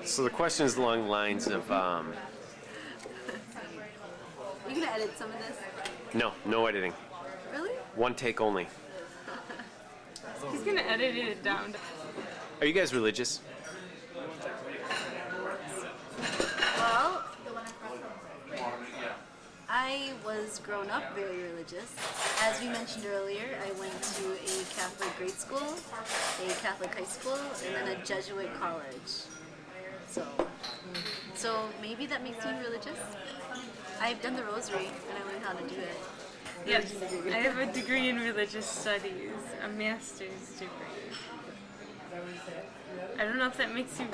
So the question is along the lines of, Are you gonna edit some of this? no editing. Really? One take only. He's gonna edit it down. Are you guys religious? Well, I was grown up very religious. As we mentioned earlier, I went to a Catholic grade school, a Catholic high school, and then a Jesuit college. So maybe that makes me religious. I've done the rosary and I learned how to do it. Yes, I have a degree in religious studies, a master's degree. I don't know if that makes you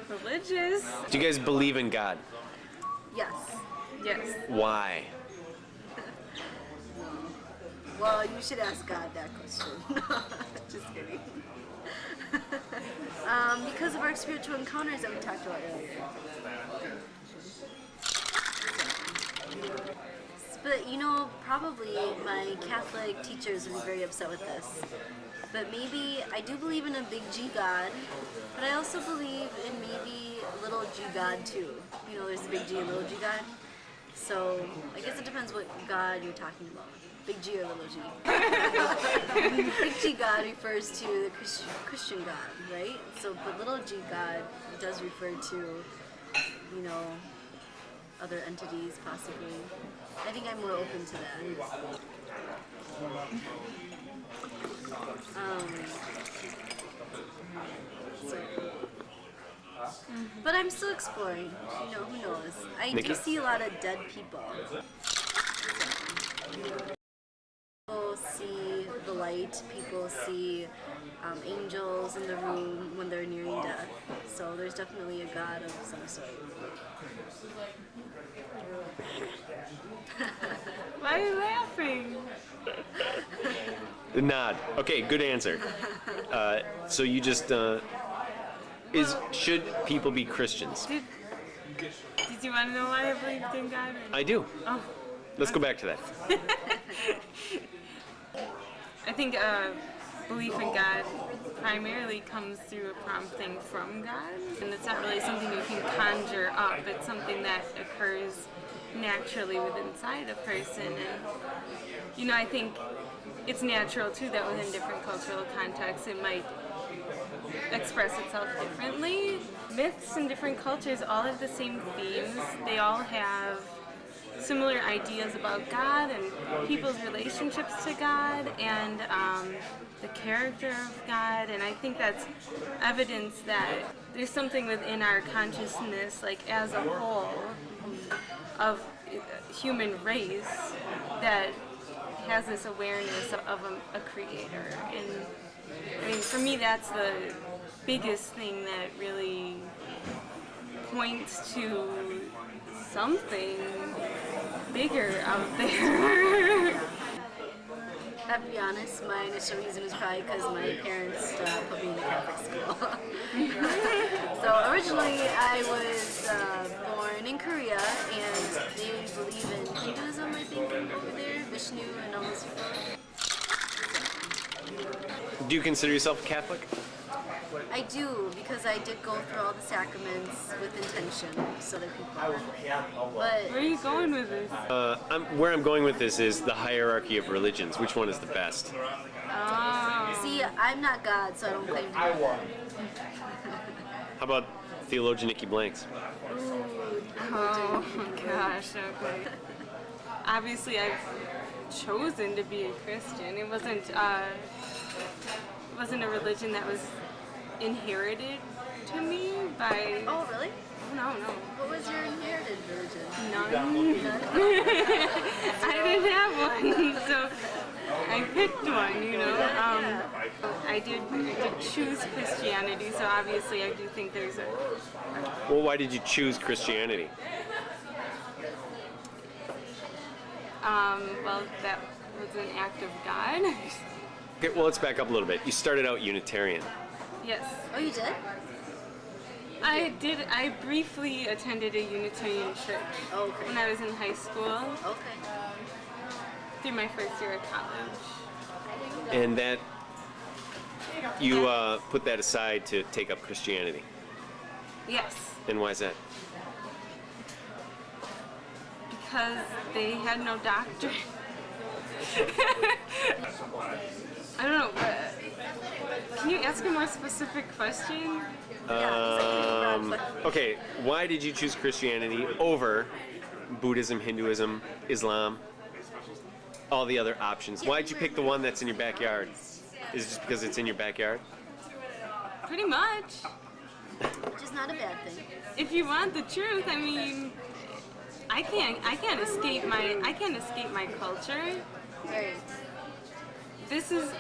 religious. Do you guys believe in God? Yes. Yes. Why? Well, you should ask God that question. Just kidding. Because of our spiritual encounters that we talked about earlier. But you know, probably my Catholic teachers would be very upset with this. But maybe I do believe in a big G God, but I also believe in maybe little G God too. You know, there's a big G and little G God. So I guess it depends what God you're talking about. Big G or little G. Big G God refers to the Christian God, right? So, but little G God does refer to, you know, other entities possibly. I think I'm more open to that. But I'm still exploring. You know, who knows? I do see a lot of dead people. People see the light. People see angels in the room when they're nearing death. So there's definitely a God of some sort. Why are you laughing? The nod. Okay, good answer. So you just should people be Christians? Did you want to know why I believed in God? I do. Oh. Let's go back to that. I think belief in God primarily comes through a prompting from God, and it's not really something you can conjure up. It's something that occurs naturally within inside a person, and you know, I think it's natural too that within different cultural contexts it might express itself differently. Myths in different cultures all have the same themes. They all have similar ideas about God and people's relationships to God and the character of God, and I think that's evidence that there's something within our consciousness, like as a whole, of human race that has this awareness of a creator. And I mean, for me, that's the biggest thing that really points to something bigger out there. I have to be honest, my initial reason was probably because my parents put me in a Catholic school. So originally I was born in Korea, and they believe in Hinduism, I think, over there, Vishnu and all those people. Do you consider yourself a Catholic? I do, because I did go through all the sacraments with intention, so that people. But Where are you going with this? Where I'm going with this is the hierarchy of religions. Which one is the best? Oh. see, I'm not God, so I don't claim to be God. How about theologian Nikki Blanks? Oh gosh, okay. Obviously, I've chosen to be a Christian. It wasn't a religion that was inherited to me by. Oh, really? No. What was your inherited religion? None. I didn't have one, so I picked one, you know. I did choose Christianity, so obviously I do think there's a... Well, why did you choose Christianity? Well, that was an act of God. Okay, well, let's back up a little bit. You started out Unitarian. Yes. Oh, you did? I did. I briefly attended a Unitarian church Okay. when I was in high school, Okay. through my first year of college. And that, you put that aside to take up Christianity. Yes. And why is that? Because they had no doctrine. I don't know. Can you ask a more specific question? Okay, why did you choose Christianity over Buddhism, Hinduism, Islam, all the other options? Why did you pick the one that's in your backyard? Is it just because it's in your backyard? Pretty much. Which is not a bad thing. If you want the truth, I mean, I can't escape my culture. Right. This is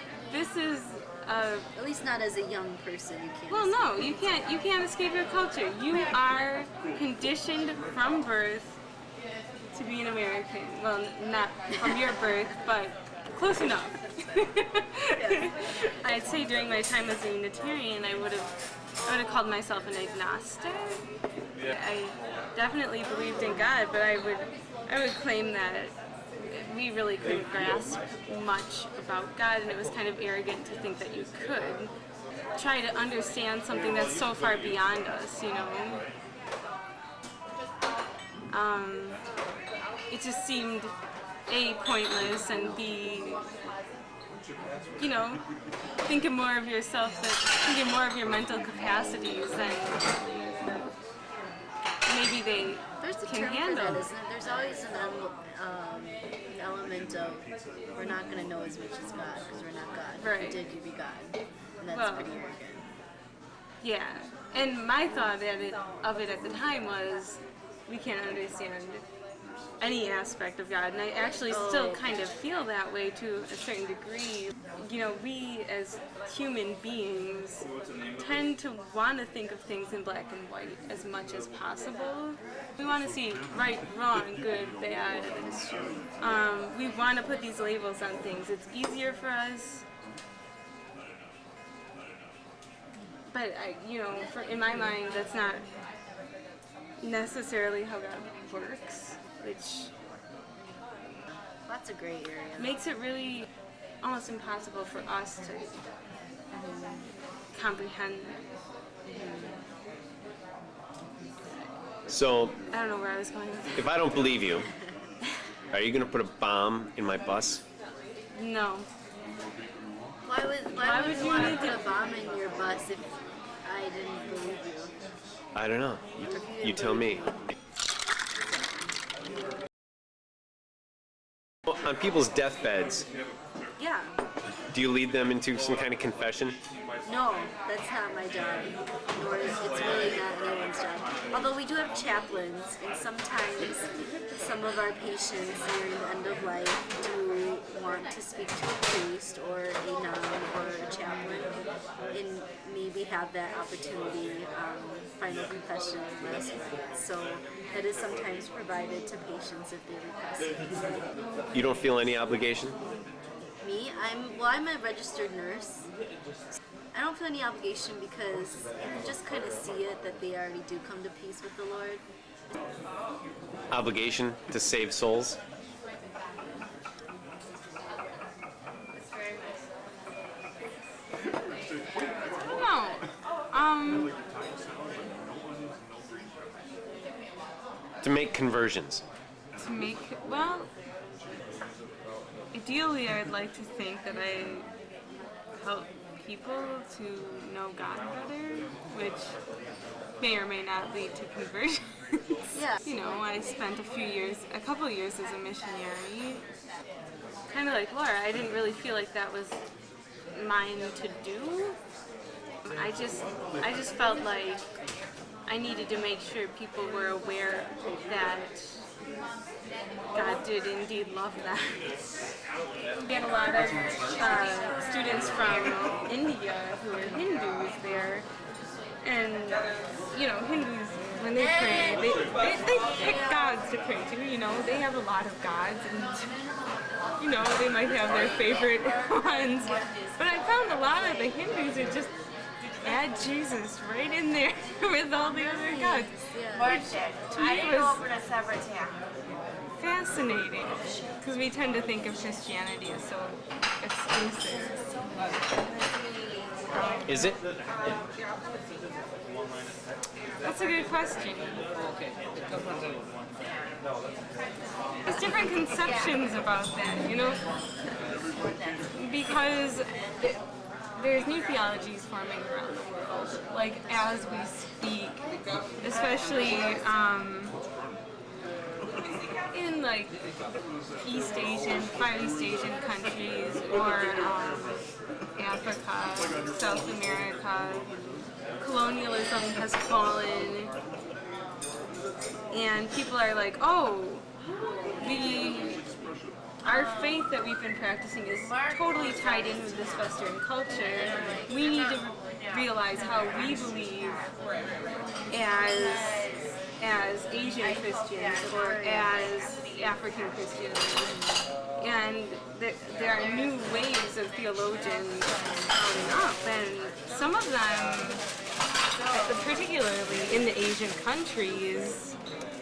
At least not as a young person, you can't. well, no, you can't escape your culture. You are conditioned from birth to be an American. Well, not from your birth, but close enough. I'd say during my time as a Unitarian, I would have called myself an agnostic. I definitely believed in God, but I would claim that we really couldn't grasp much about God, and it was kind of arrogant to think that you could try to understand something that's so far beyond us, you know. It just seemed A, pointless, and B, you know, thinking more of yourself, thinking more of your mental capacities than maybe they There's a can term handle. for that, isn't it? There's always an element of we're not going to know as much as God because we're not God. Right. If you did, you'd be God. And that's Well, pretty arrogant. Yeah, and my thought of it at the time was we can't understand any aspect of God, and I actually still kind of feel that way to a certain degree. You know, we as human beings tend to want to think of things in black and white as much as possible. We want to see right, wrong, good, bad. We want to put these labels on things. It's easier for us. But in my mind, that's not necessarily how God works, which That's a gray area. makes it really almost impossible for us to comprehend. So, I don't know where I was going with if I don't believe you, are you going to put a bomb in my bus? it. No. Why would you want to put a bomb in your bus if I didn't believe you? I don't know. You tell me. On people's deathbeds, Yeah. do you lead them into some kind of confession? No, that's not my job. Nor is it's really not anyone's job. Although we do have chaplains, and sometimes some of our patients near the end of life do want to speak to a priest or a nun or a chaplain, and maybe have that opportunity, final confession and last rites. So that is sometimes provided to patients if they request it. You don't feel any obligation? Me, I'm a registered nurse. I don't feel any obligation because you can just kind of see it that they already do come to peace with the Lord. Obligation to save souls? No. To make conversions? Ideally I'd like to think that I help people to know God better, which may or may not lead to conversions. Yeah. You know, I spent a couple of years as a missionary. Kind of like Laura, I didn't really feel like that was mine to do. I just felt like I needed to make sure people were aware that God did indeed love them. We had a lot of students from India who are Hindus there, and Hindus, when they pray, they pick gods to pray to. They have a lot of gods, and they might have their favorite ones. But I found a lot of the Hindus would just add Jesus right in there with all the other gods. Which to me was fascinating, because we tend to think of Christianity as so exclusive. Is it? That's a good question. There's different conceptions about that, you know, because there's new theologies forming around the world, like as we speak, especially in like Far East Asian countries, or Africa, South America. Colonialism has fallen, and people are like, oh, our faith that we've been practicing is totally tied in with this Western culture. We need to realize how we believe as Asian Christians or as African Christians. And there are new waves of theologians coming up, and some of them, particularly in the Asian countries,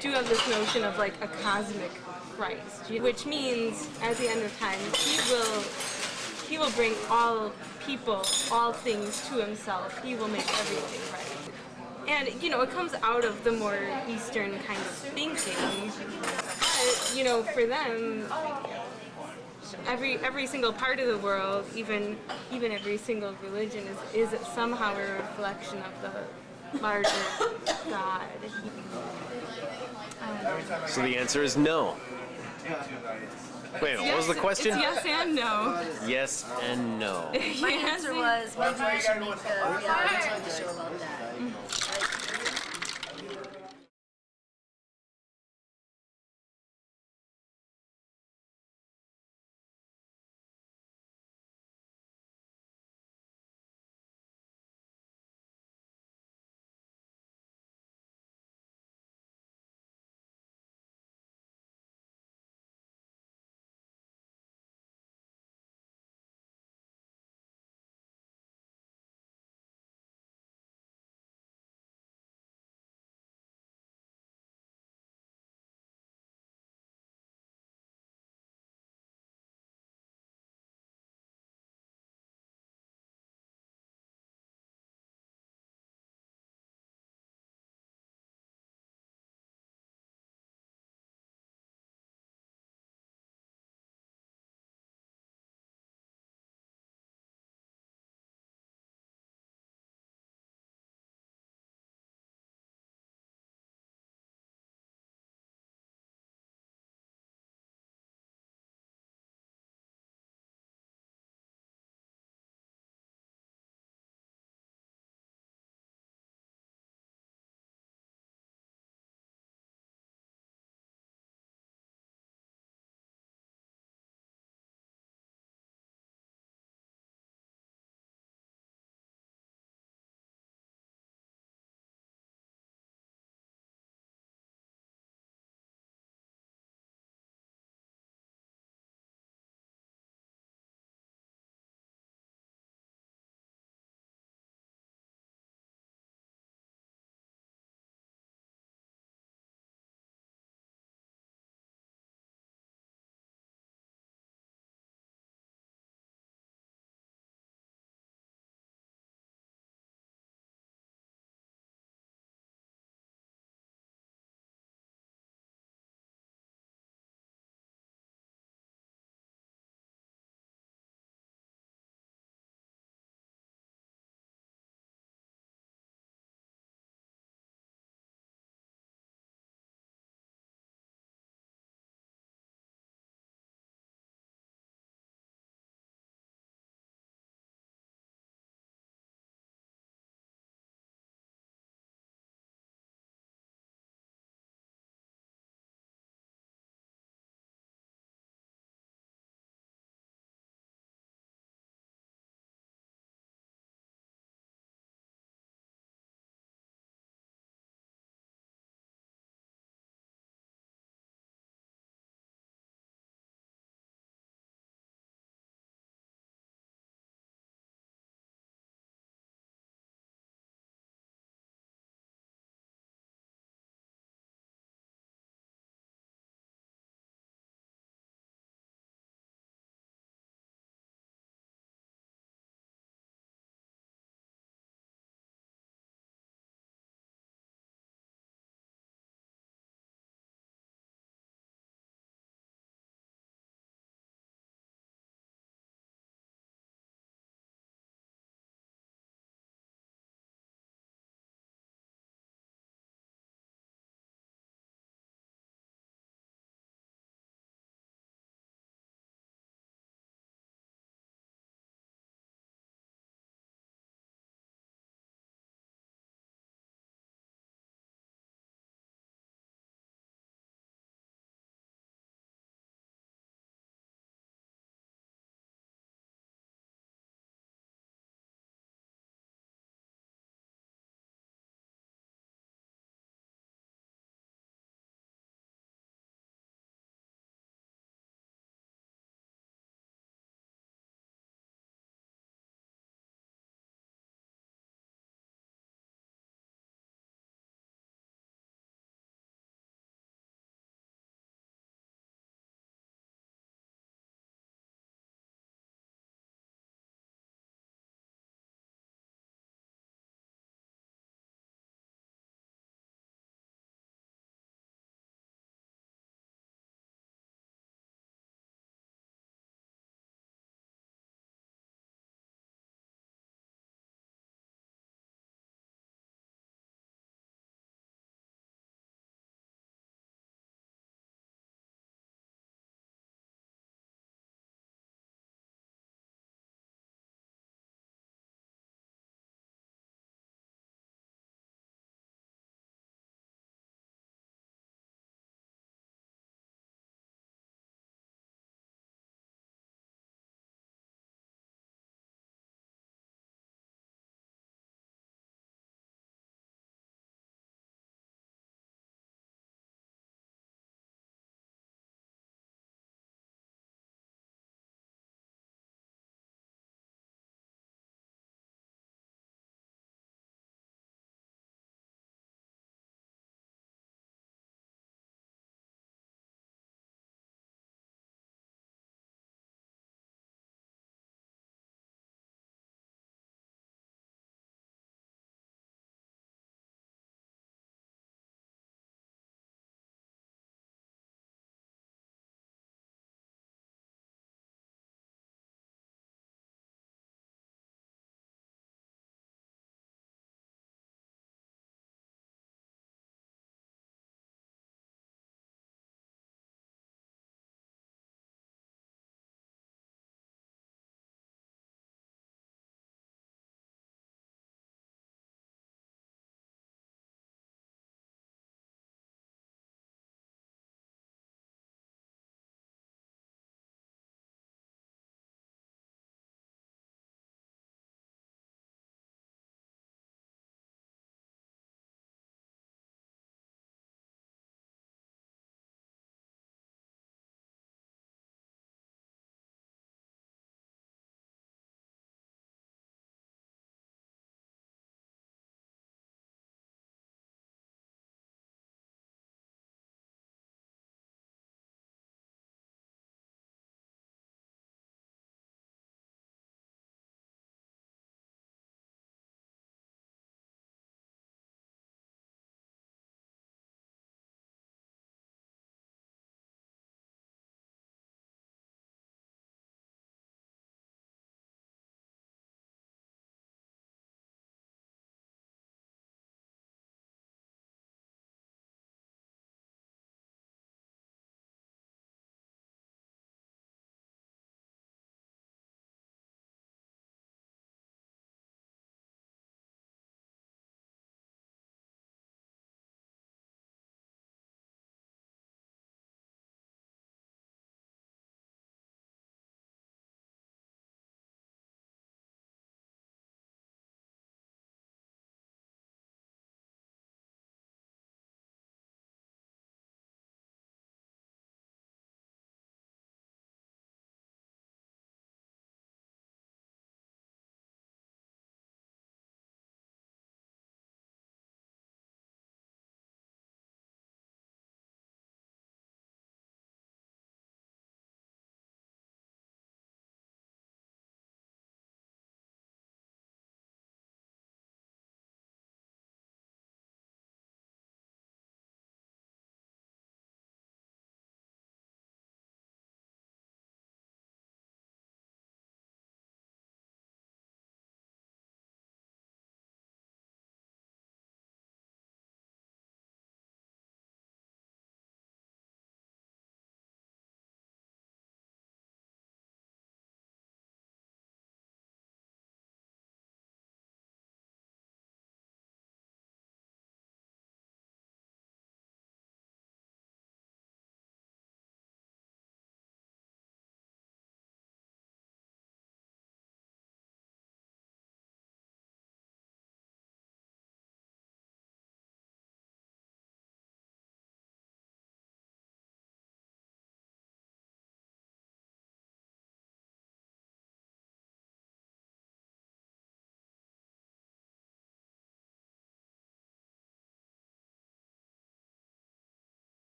do have this notion of like a cosmic Christ, which means at the end of time he will bring all people, all things to himself. He will make everything right. And you know, it comes out of the more Eastern kind of thinking. But you know, for them, every single part of the world, even every single religion is somehow a reflection of the larger God. So the answer is no. Wait, what was the question? It's yes and no. Yes and no. My answer was maybe we should make a reality TV show about that.